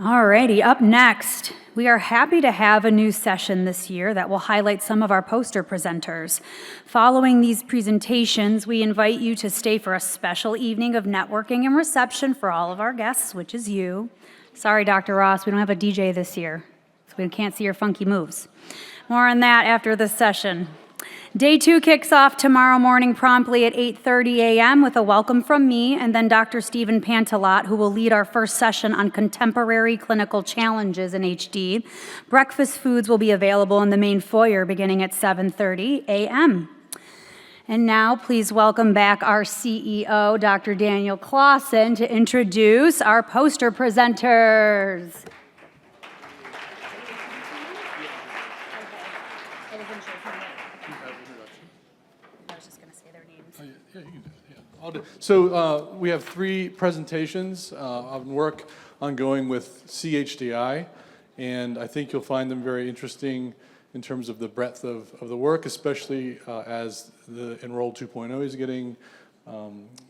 Alrighty, up next, we are happy to have a new session this year that will highlight some of our poster presenters. Following these presentations, we invite you to stay for a special evening of networking and reception for all of our guests, which is you. Sorry, Dr. Ross, we don't have a DJ this year, so we can't see your funky moves. More on that after this session. Day 2 kicks off tomorrow morning promptly at 8:30 a.m. with a welcome from me and then Dr. Stephen Pantalot, who will lead our first session on contemporary clinical challenges in HD. Breakfast foods will be available in the main foyer beginning at 7:30 a.m. And now please welcome back our CEO, Dr. Daniel Clausen, to introduce our poster presenters. Yeah, you can do it. Yeah. I'll do. So we have 3 presentations of work ongoing with CHDI, and I think you'll find them very interesting in terms of the breadth of the work, especially as the Enroll 2.0 is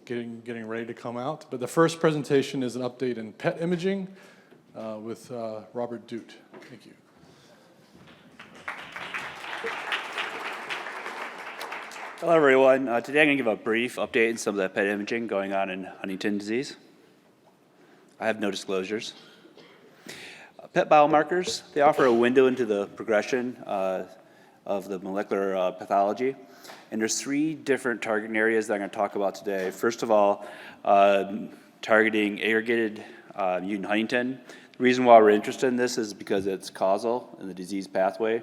getting ready to come out. But the first presentation is an update in PET imaging with Robert Dute. Thank you. Hello, everyone. Today I'm going to give a brief update on some of the PET imaging going on in Huntington's disease. I have no disclosures. PET biomarkers, they offer a window into the progression of the molecular pathology. And there's 3 different targeting areas that I'm going to talk about today. First of all, targeting aggregated mutant Huntington. The reason why we're interested in this is because it's causal in the disease pathway,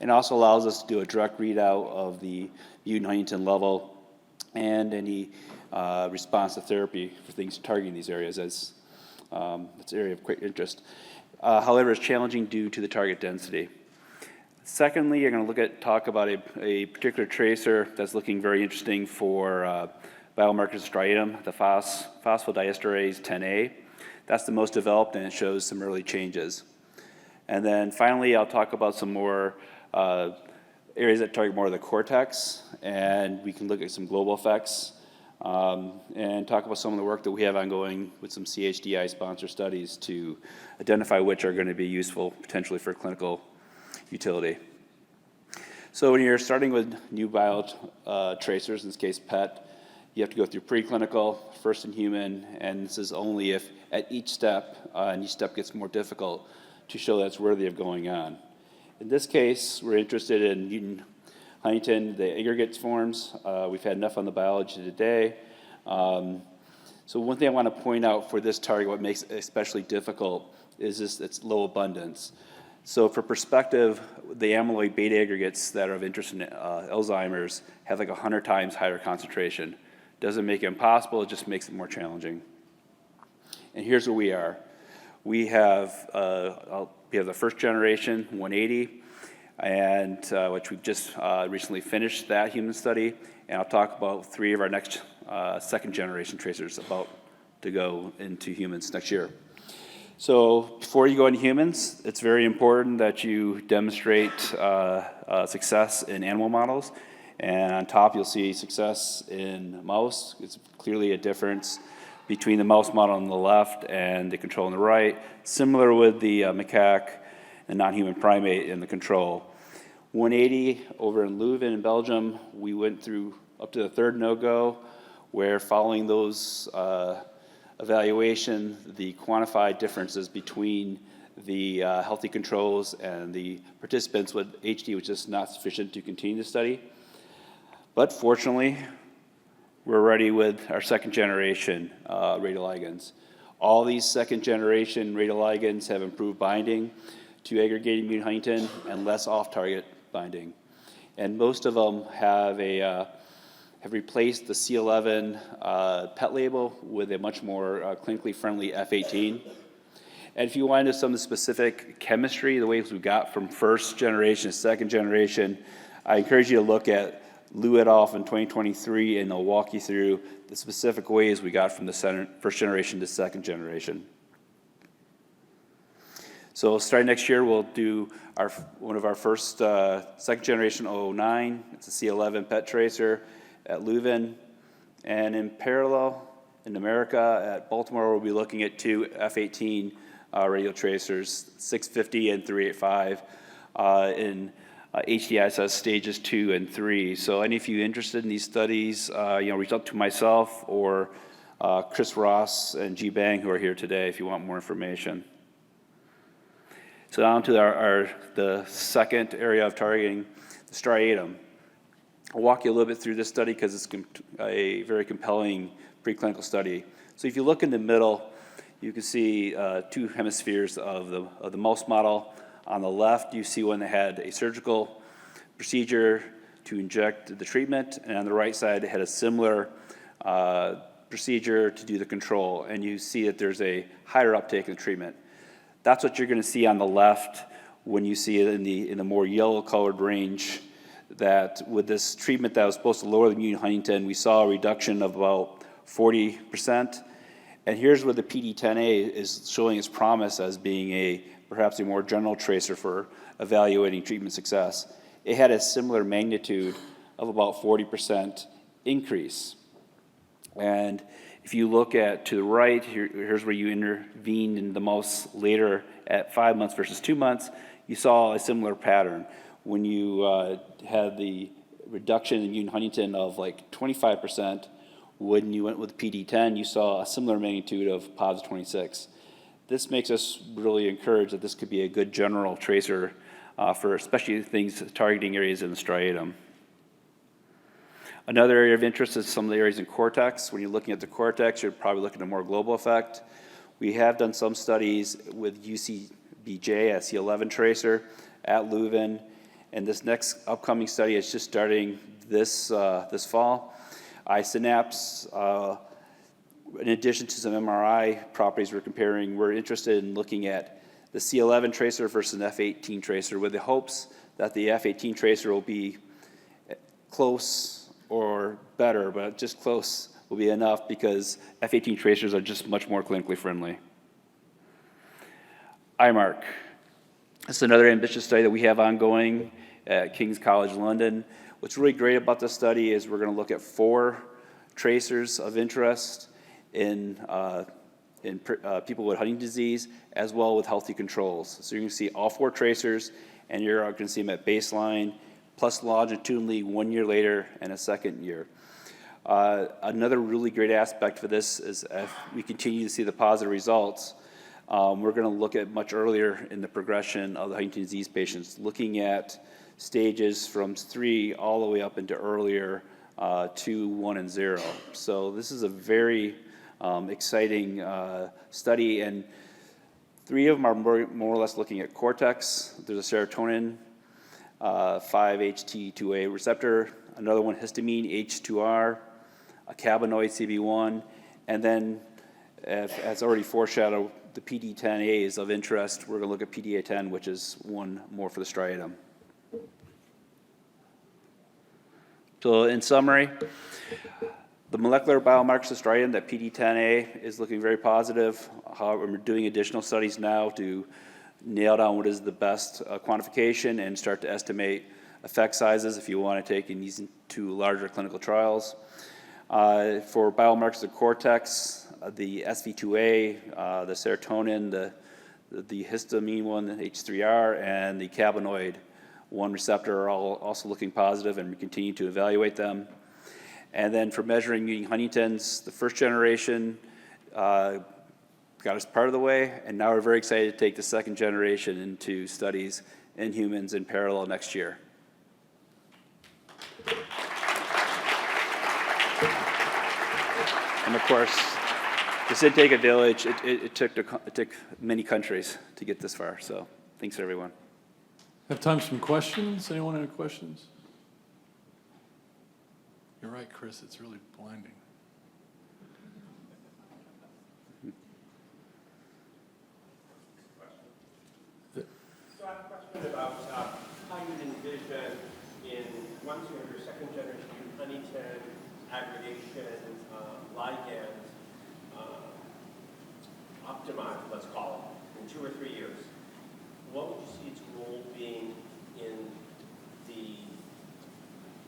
and also allows us to do a direct readout of the mutant Huntington level and any response to therapy for things targeting these areas, as it's an area of great interest. However, it's challenging due to the target density. Secondly, you're going to talk about a particular tracer that's looking very interesting for biomarkers of striatum, the phosphodiesterase 10A. That's the most developed, and it shows some early changes. And then finally, I'll talk about some more areas that target more of the cortex, and we can look at some global effects, and talk about some of the work that we have ongoing with some CHDI sponsor studies to identify which are going to be useful potentially for clinical utility. So when you're starting with new bio tracers, in this case PET, you have to go through preclinical, first in human, and this is only if at each step, and each step gets more difficult to show that's worthy of going on. In this case, we're interested in mutant Huntington, the aggregate forms. We've had enough on the biology today. So one thing I want to point out for this target, what makes it especially difficult, is its low abundance. So for perspective, the amyloid beta aggregates that are of interest in Alzheimer's have like 100 times higher concentration. Doesn't make it impossible, it just makes it more challenging. And here's where we are. We have the first generation 180, and which we've just recently finished that human study, and I'll talk about 3 of our next second generation tracers about to go into humans next year. So before you go into humans, it's very important that you demonstrate success in animal models, and on top you'll see success in mouse. It's clearly a difference between the mouse model on the left and the control on the right, similar with the macaque and non-human primate in the control. 180 over in Leuven in Belgium, we went through up to the 3rd no-go, where following those evaluation, the quantified differences between the healthy controls and the participants with HD was just not sufficient to continue the study. But fortunately, we're ready with our second generation radioligands. All these second generation radioligands have improved binding to aggregated mutant Huntington and less off-target binding. And most of them have replaced the C11 PET label with a much more clinically friendly F18. And if you want into some of the specific chemistry, the ways we got from first generation to second generation, I encourage you to look at Lou et al. In 2023, and they'll walk you through the specific ways we got from the first generation to second generation. So starting next year, we'll do one of our first second generation 009. It's a C11 PET tracer at Leuven. And in parallel, in America, at Baltimore, we'll be looking at 2 F18 radio tracers, 650 and 385 in HDISS stages 2 and 3. So any of you interested in these studies, reach out to myself or Chris Ross and G. Bang, who are here today, if you want more information. So down to the second area of targeting, the striatum. I'll walk you a little bit through this study because it's a very compelling preclinical study. So if you look in the middle, you can see two hemispheres of the mouse model. On the left, you see one that had a surgical procedure to inject the treatment, and on the right side, it had a similar procedure to do the control. And you see that there's a higher uptake in treatment. That's what you're going to see on the left when you see it in the more yellow-colored range. That with this treatment that was supposed to lower the mutant huntingtin, we saw a reduction of about 40%. And here's where the PD10A is showing its promise as being perhaps a more general tracer for evaluating treatment success. It had a similar magnitude of about 40% increase. And if you look to the right, here's where you intervened in the mouse later at 5 months versus 2 months, you saw a similar pattern. When you had the reduction in mutant huntingtin of like 25%, when you went with PD10, you saw a similar magnitude of positive 26. This makes us really encouraged that this could be a good general tracer for especially things targeting areas in the striatum. Another area of interest is some of the areas in cortex. When you're looking at the cortex, you're probably looking at a more global effect. We have done some studies with UCBJ, a C11 tracer at Leuven. And this next upcoming study is just starting this fall. iSynapse, in addition to some MRI properties we're interested in looking at the C11 tracer versus an F18 tracer with the hopes that the F18 tracer will be close or better, but just close will be enough because F18 tracers are just much more clinically friendly. IMARC. This is another ambitious study that we have ongoing at King's College London. What's really great about this study is we're going to look at 4 tracers of interest in people with Huntington's disease as well with healthy controls. So you're going to see all 4 tracers, and you're going to see them at baseline plus longitudinally 1 year later and a second year. Another really great aspect for this is if we continue to see the positive results, we're going to look at much earlier in the progression of the Huntington's disease patients, looking at stages from 3 all the way up into earlier 2, 1, and 0. So this is a very exciting study, and 3 of them are more or less looking at cortex. There's a serotonin 5-HT2A receptor, another one histamine H2R, a cannabinoid CB1, and then as already foreshadowed, the PD10A is of interest. We're going to look at PDA10, which is one more for the striatum. So in summary, the molecular biomarkers of striatum, that PD10A, is looking very positive. However, we're doing additional studies now to nail down what is the best quantification and start to estimate effect sizes if you want to take these into larger clinical trials. For biomarkers of cortex, the SV2A, the serotonin, the histamine one, the H3R, and the cannabinoid 1 receptor are all also looking positive, and we continue to evaluate them. And then for measuring mutant huntingtins, the first generation got us part of the way, and now we're very excited to take the second generation into studies in humans in parallel next year. And of course, this did take a village. It took many countries to get this far, so thanks everyone. Have time for some questions? Anyone have questions? You're right, Chris, it's really blinding. So I have a question about how you envision once you have your second generation Huntington aggregation ligand optimized, let's call it, in 2 or 3 years. What would you see its role being in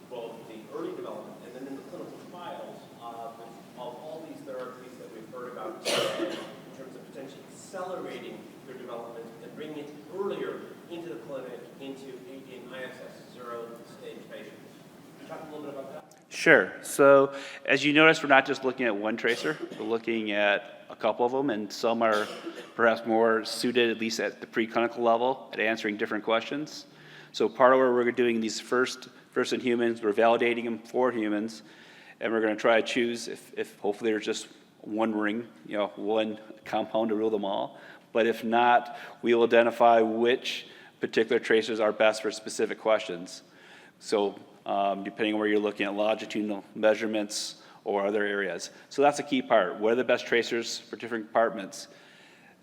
both the early development and then in the clinical trials of all these therapies that we've heard about today in terms of potentially accelerating your development and bringing it earlier into the clinic, into in ISS 0 stage patients. Can you talk a little bit about that? Sure. So as you notice, we're not just looking at one tracer. We're looking at a couple of them, and some are perhaps more suited, at least at the preclinical level, at answering different questions. So part of what we're doing these first in humans, we're validating them for humans, and we're going to try to choose if hopefully there's just one ring, one compound to rule them all. But if not, we will identify which particular tracers are best for specific questions. So depending on where you're looking at longitudinal measurements or other areas. So that's a key part. What are the best tracers for different compartments?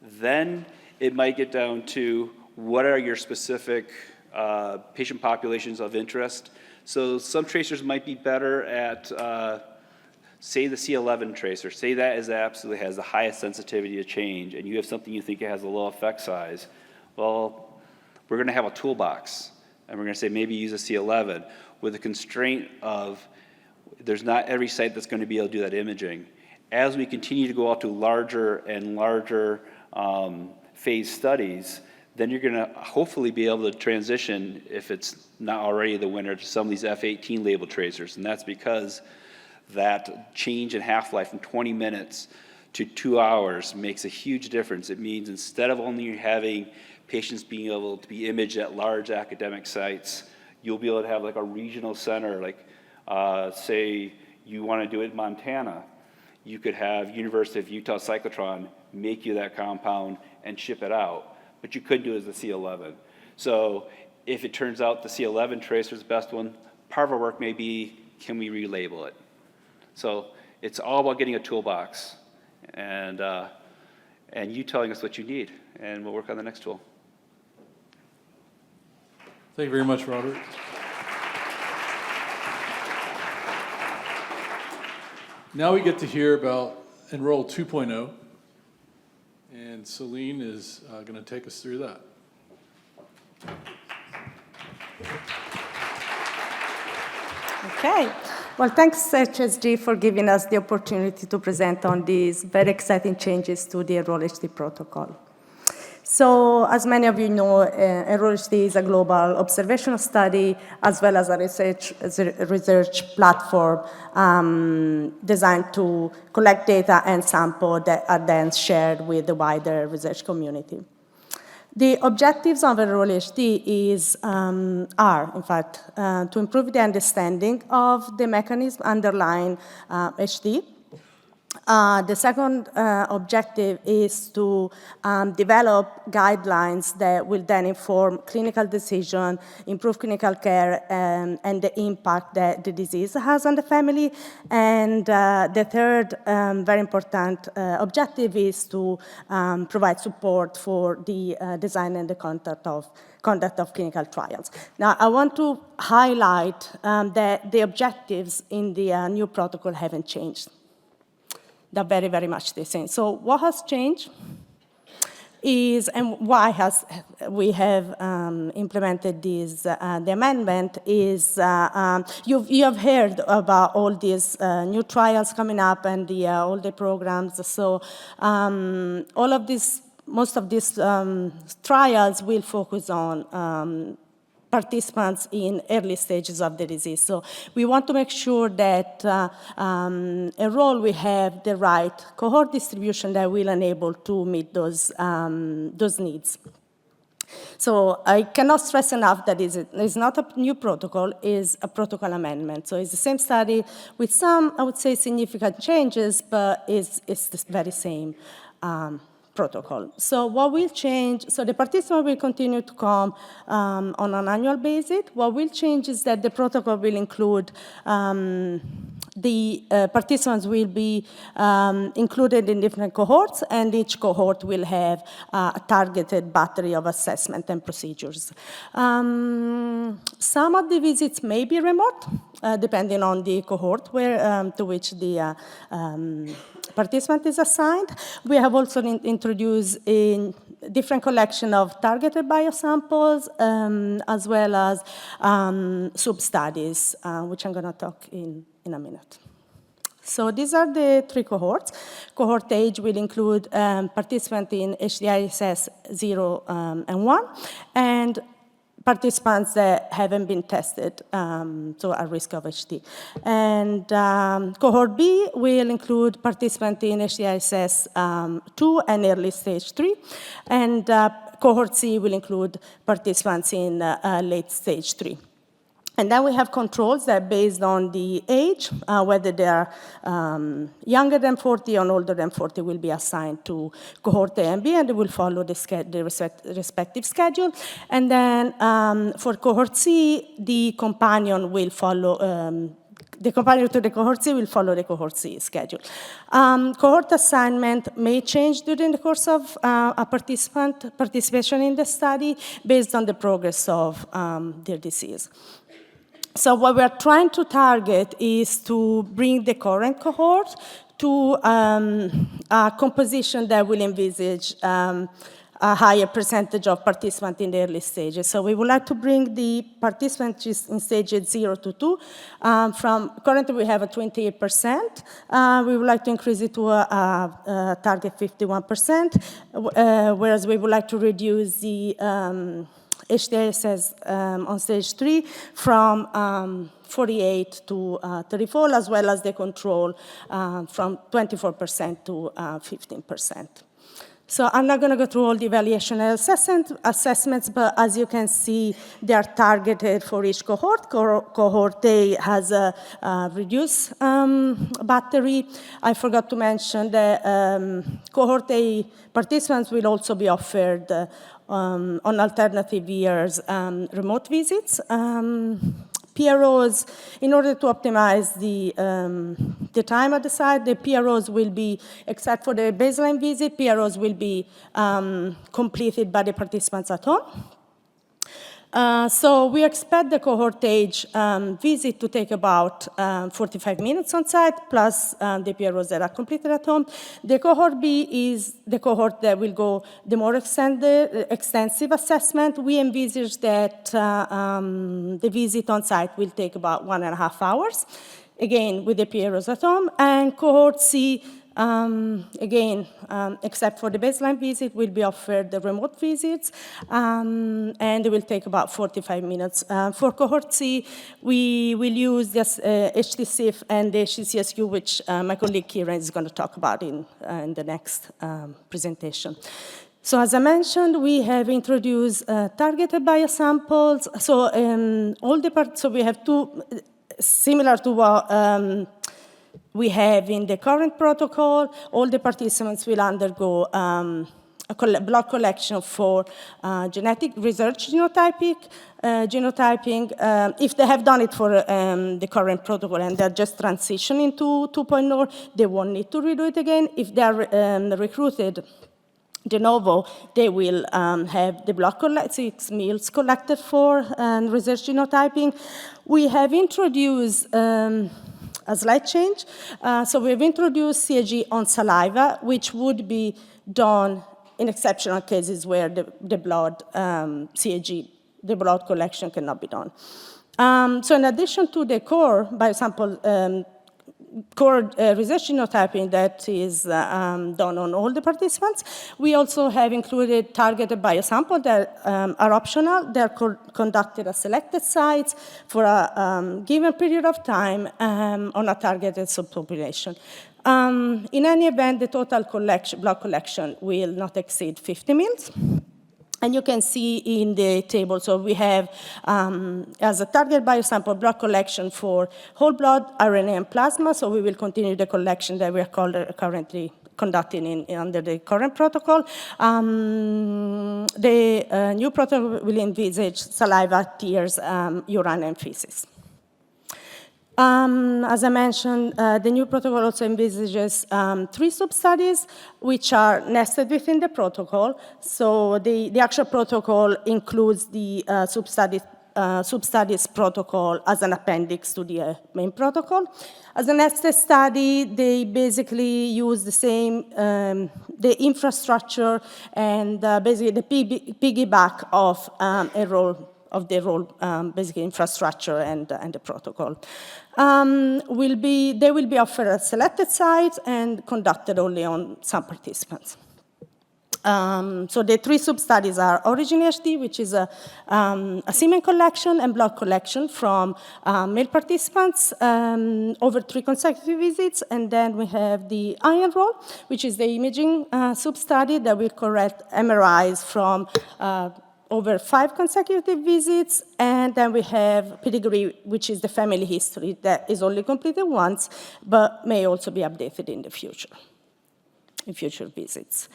Then it might get down to what are your specific patient populations of interest. So some tracers might be better at, say, the C11 tracer. Say that absolutely has the highest sensitivity to change, and you have something you think it has a low effect size. Well, we're going to have a toolbox, and we're going to say maybe use a C11 with the constraint of there's not every site that's going to be able to do that imaging. As we continue to go out to larger and larger phase studies, then you're going to hopefully be able to transition, if it's not already the winner, to some of these F18 label tracers. And that's because that change in half-life from 20 minutes to 2 hours makes a huge difference. It means instead of only having patients being able to be imaged at large academic sites, you'll be able to have like a regional center, like say you want to do it in Montana. You could have University of Utah Cyclotron make you that compound and ship it out. But you could do it as the C11. So if it turns out the C11 tracer is the best one, part of our work may be, can we relabel it? So it's all about getting a toolbox and you telling us what you need, and we'll work on the next tool. Thank you very much, Robert. Now we get to hear about Enroll 2.0. And Celine is going to take us through that. Okay. Well, thanks HSG for giving us the opportunity to present on these very exciting changes to the Enroll HD protocol. So, as many of you know, Enroll HD is a global observational study as well as a research platform designed to collect data and sample that are then shared with the wider research community. The objectives of Enroll HD are, in fact, to improve the understanding of the mechanism underlying HD. The second objective is to develop guidelines that will then inform clinical decision, improve clinical care, and the impact that the disease has on the family. And the third very important objective is to provide support for the design and the conduct of clinical trials. Now, I want to highlight that the objectives in the new protocol haven't changed. They're very, very much the same. So what has changed is, and why we have implemented this, the amendment is, you have heard about all these new trials coming up and all the programs. So all of this, most of these trials will focus on participants in early stages of the disease. So we want to make sure that Enroll we have the right cohort distribution that will enable to meet those needs. So I cannot stress enough that it's not a new protocol, it's a protocol amendment. So it's the same study with some, I would say, significant changes, but it's the very same protocol. So what will change, so the participants will continue to come on an annual basis. What will change is that the protocol will include the participants will be included in different cohorts, and each cohort will have a targeted battery of assessment and procedures. Some of the visits may be remote, depending on the cohort to which the participant is assigned. We have also introduced a different collection of targeted biosamples, as well as sub-studies, which I'm going to talk in a minute. So these are the three cohorts. Cohort age will include participants in HDISS 0 and 1, and participants that haven't been tested, so at risk of HD. And cohort B will include participants in HDISS 2 and early stage 3, and cohort C will include participants in late stage 3. And then we have controls that are based on the age, whether they are younger than 40 or older than 40 will be assigned to cohort A and B, and they will follow the respective schedule. And then for cohort C, the companion will follow, the companion to the cohort C will follow the cohort C schedule. Cohort assignment may change during the course of a participation in the study based on the progress of their disease. So what we're trying to target is to bring the current cohort to a composition that will envisage a higher percentage of participants in the early stages. So we would like to bring the participants in stages 0 to 2 from, currently we have a 28%. We would like to increase it to a target 51%, whereas we would like to reduce the HDISS on stage 3 from 48 to 34, as well as the control from 24% to 15%. So I'm not going to go through all the evaluation and assessments, but as you can see, they are targeted for each cohort. Cohort A has a reduced battery. I forgot to mention that cohort A participants will also be offered on alternative years remote visits. PROs, in order to optimize the time at the site, the PROs will be, except for the baseline visit, PROs will be completed by the participants at home. So we expect the cohort age visit to take about 45 minutes on site, plus the PROs that are completed at home. The cohort B is the cohort that will go the more extensive assessment. We envisage that the visit on site will take about 1.5 hours, again, with the PROs at home. And cohort C, again, except for the baseline visit, will be offered the remote visits, and it will take about 45 minutes. For cohort C, we will use this HTCF and the HTCSU, which my colleague Kieran is going to talk about in the next presentation. So as I mentioned, we have introduced targeted biosamples. So so we have two, similar to what we have in the current protocol. All the participants will undergo blood collection for genetic research genotyping. If they have done it for the current protocol and they're just transitioning to 2.0, they won't need to redo it again. If they're recruited de novo, they will have the blood 6 meals collected for research genotyping. We have introduced a slight change. So we've introduced CAG on saliva, which would be done in exceptional cases where the blood CAG, the blood collection cannot be done. So in addition to the core biosample, core research genotyping that is done on all the participants, we also have included targeted biosamples that are optional. They're conducted at selected sites for a given period of time on a targeted subpopulation. In any event, the total blood collection will not exceed 50 mils. And you can see in the table, so we have, as a target biosample, blood collection for whole blood, RNA, and plasma. So we will continue the collection that we are currently conducting under the current protocol. The new protocol will envisage saliva, tears, urine, and feces. As I mentioned, the new protocol also envisages 3 sub-studies, which are nested within the protocol. So the actual protocol includes the sub-studies protocol as an appendix to the main protocol. As a nested study, they basically use the same, the infrastructure and basically the piggyback of Enroll the role, basically infrastructure and the protocol. They will be offered at selected sites and conducted only on some participants. So the three sub-studies are Origin HD, which is a semen collection and blood collection from male participants over 3 consecutive visits. And then we have the Enroll, which is the imaging sub-study that will collect MRIs from over 5 consecutive visits. And then we have Pedigree, which is the family history that is only completed once, but may also be updated in the future. In future visits.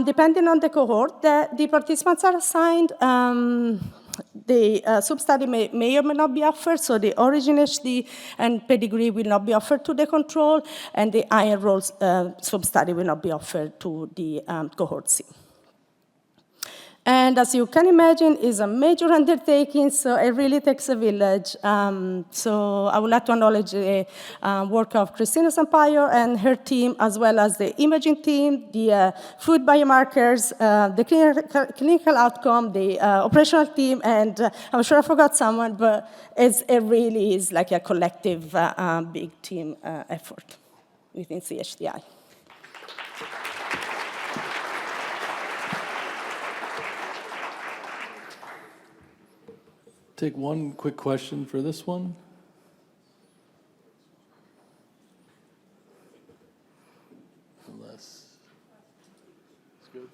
Depending on the cohort that the participants are assigned, the sub-study may or may not be offered, so the Origin HD and Pedigree will not be offered to the control, and the Enroll sub-study will not be offered to the cohort C. And as you can imagine, it's a major undertaking, so it really takes a village. So I would like to acknowledge the work of Christina Sampaio and her team, as well as the imaging team, the food biomarkers, the clinical outcome, the operational team, and I'm sure I forgot someone, but it really is like a collective big team effort within CHDI. Take one quick question for this one. Unless it's good.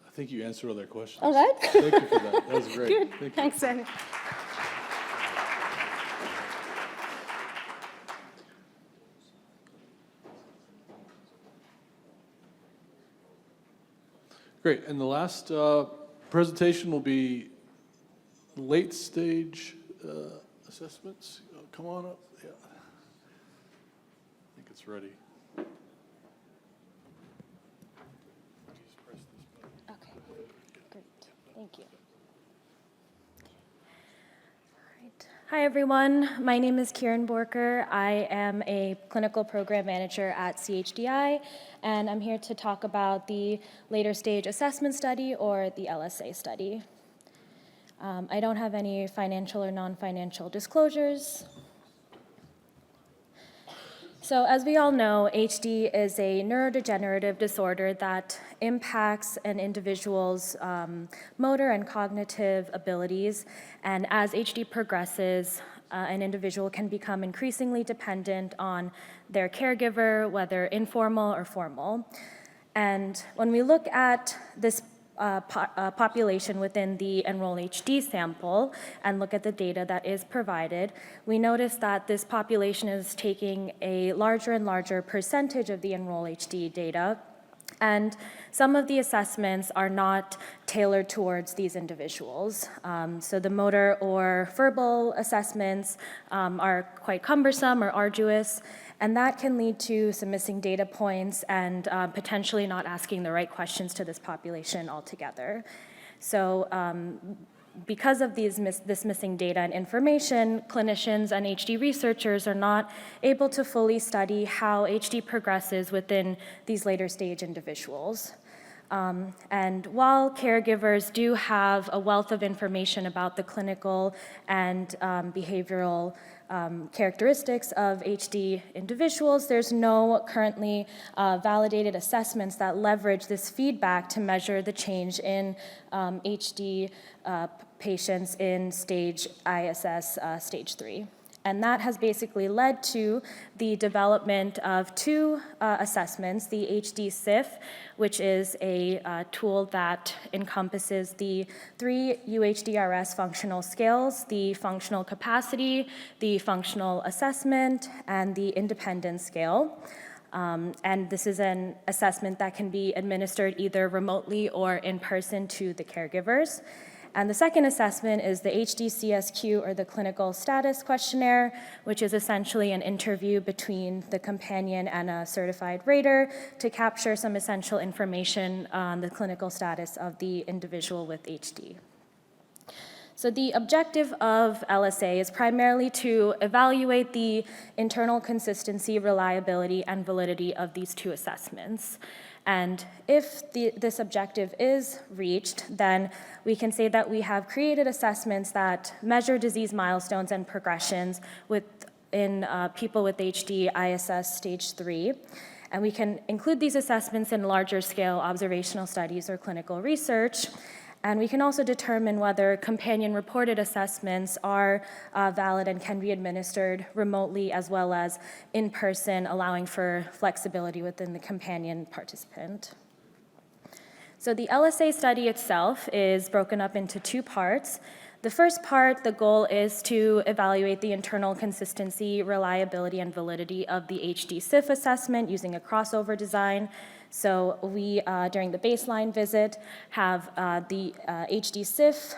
I think you answered all their questions. All right. Thank you for that. That was great. Good. Thank you. Thanks, Annie. Great, and the last presentation will be late stage assessments. Come on up, yeah. I think it's ready. Okay, great, thank you. All right. Hi, everyone. My name is Kieran Borker. I am a clinical program manager at CHDI, and I'm here to talk about the later stage assessment study, or the LSA study. I don't have any financial or non-financial disclosures. So as we all know, HD is a neurodegenerative disorder that impacts an individual's motor and cognitive abilities. And as HD progresses, an individual can become increasingly dependent on their caregiver, whether informal or formal. And when we look at this population within the Enroll HD sample and look at the data that is provided, we notice that this population is taking a larger and larger percentage of the Enroll HD data, and some of the assessments are not tailored towards these individuals. So the motor or verbal assessments are quite cumbersome or arduous, and that can lead to some missing data points and potentially not asking the right questions to this population altogether. So because of this missing data and information, clinicians and HD researchers are not able to fully study how HD progresses within these later stage individuals. And while caregivers do have a wealth of information about the clinical and behavioral characteristics of HD individuals, there's no currently validated assessments that leverage this feedback to measure the change in HD patients in stage ISS stage 3. And that has basically led to the development of 2 assessments, the HD SIF, which is a tool that encompasses the 3 UHDRS functional scales, the functional capacity, the functional assessment, and the independence scale. And this is an assessment that can be administered either remotely or in person to the caregivers. And the second assessment is the HD-CSQ, or the Clinical Status Questionnaire, which is essentially an interview between the companion and a certified rater to capture some essential information on the clinical status of the individual with HD. So the objective of LSA is primarily to evaluate the internal consistency, reliability, and validity of these 2 assessments. And if this objective is reached, then we can say that we have created assessments that measure disease milestones and progressions in people with HD ISS stage 3. And we can include these assessments in larger scale observational studies or clinical research. And we can also determine whether companion reported assessments are valid and can be administered remotely as well as in person, allowing for flexibility within the companion participant. So the LSA study itself is broken up into 2 parts. The first part, the goal is to evaluate the internal consistency, reliability, and validity of the HD-CIF assessment using a crossover design. So we, during the baseline visit, have the HD-CIF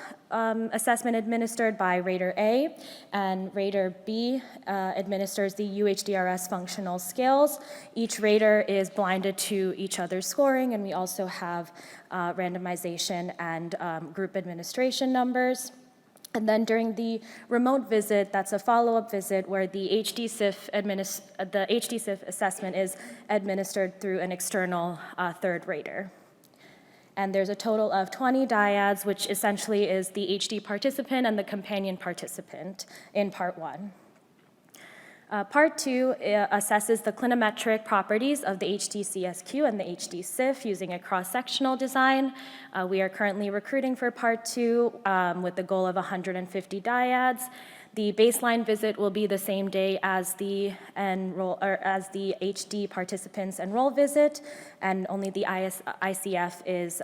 assessment administered by Rater A, and Rater B administers the UHDRS functional scales. Each rater is blinded to each other's scoring, and we also have randomization and group administration numbers. And then during the remote visit, that's a follow-up visit where the HD-CIF assessment is administered through an external third rater. And there's a total of 20 dyads, which essentially is the HD participant and the companion participant in part 1. Part 2 assesses the clinometric properties of the HD-CSQ and the HD-CIF using a cross-sectional design. We are currently recruiting for part 2 with the goal of 150 dyads. The baseline visit will be the same day as the HD participants enroll visit, and only the ICF is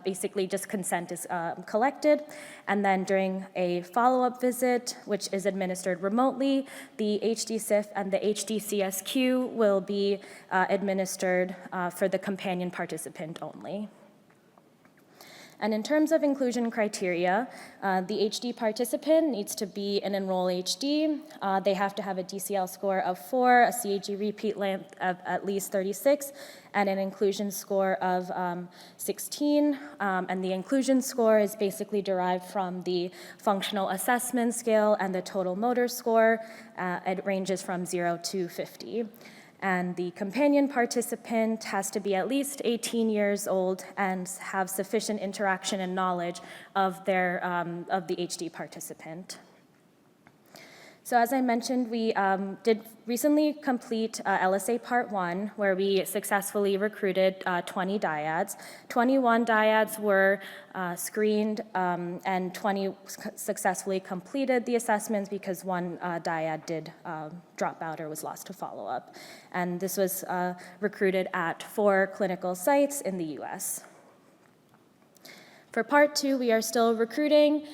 basically just consent is collected. And then during a follow-up visit, which is administered remotely, the HD-CIF and the HD-CSQ will be administered for the companion participant only. And in terms of inclusion criteria, the HD participant needs to be an Enroll HD. They have to have a DCL score of 4, a CAG repeat length of at least 36, and an inclusion score of 16. And the inclusion score is basically derived from the functional assessment scale and the total motor score. It ranges from 0 to 50. And the companion participant has to be at least 18 years old and have sufficient interaction and knowledge of the HD participant. So as I mentioned, we did recently complete LSA Part 1, where we successfully recruited 20 dyads. 21 dyads were screened, and 20 successfully completed the assessments because one dyad did drop out or was lost to follow-up. And this was recruited at 4 clinical sites in the US. For part 2, we are still recruiting.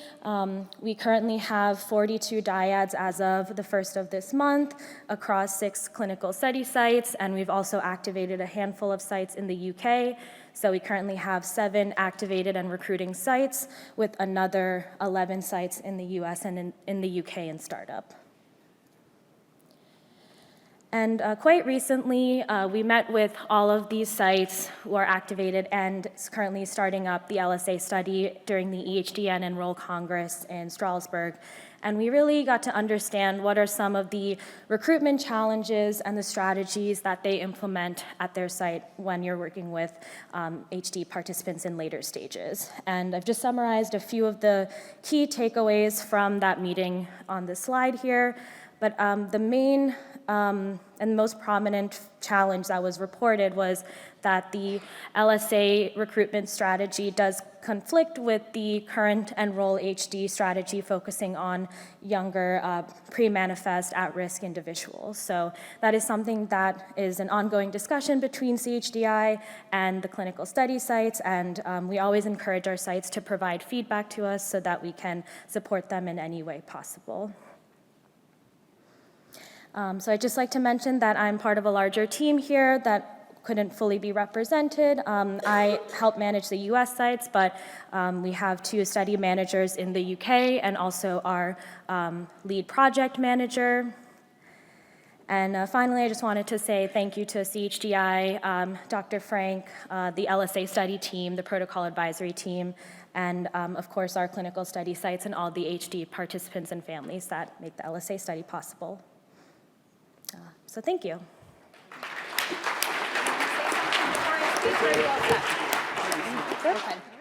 We currently have 42 dyads as of the 1st of this month across 6 clinical study sites, and we've also activated a handful of sites in the UK. So we currently have 7 activated and recruiting sites, with another 11 sites in the US and in the UK in startup. And quite recently, we met with all of these sites who are activated and currently starting up the LSA study during the EHDN Enroll Congress in Strasbourg. And we really got to understand what are some of the recruitment challenges and the strategies that they implement at their site when you're working with HD participants in later stages. And I've just summarized a few of the key takeaways from that meeting on the slide here. But the main and most prominent challenge that was reported was that the LSA recruitment strategy does conflict with the current Enroll HD strategy focusing on younger, pre-manifest, at-risk individuals. So that is something that is an ongoing discussion between CHDI and the clinical study sites, and we always encourage our sites to provide feedback to us so that we can support them in any way possible. So I'd just like to mention that I'm part of a larger team here that couldn't fully be represented. I help manage the US sites, but we have 2 study managers in the UK and also our lead project manager. And finally, I just wanted to say thank you to CHDI, Dr. Frank, the LSA study team, the protocol advisory team, and of course our clinical study sites and all the HD participants and families that make the LSA study possible. So thank you. Very well said. Okay.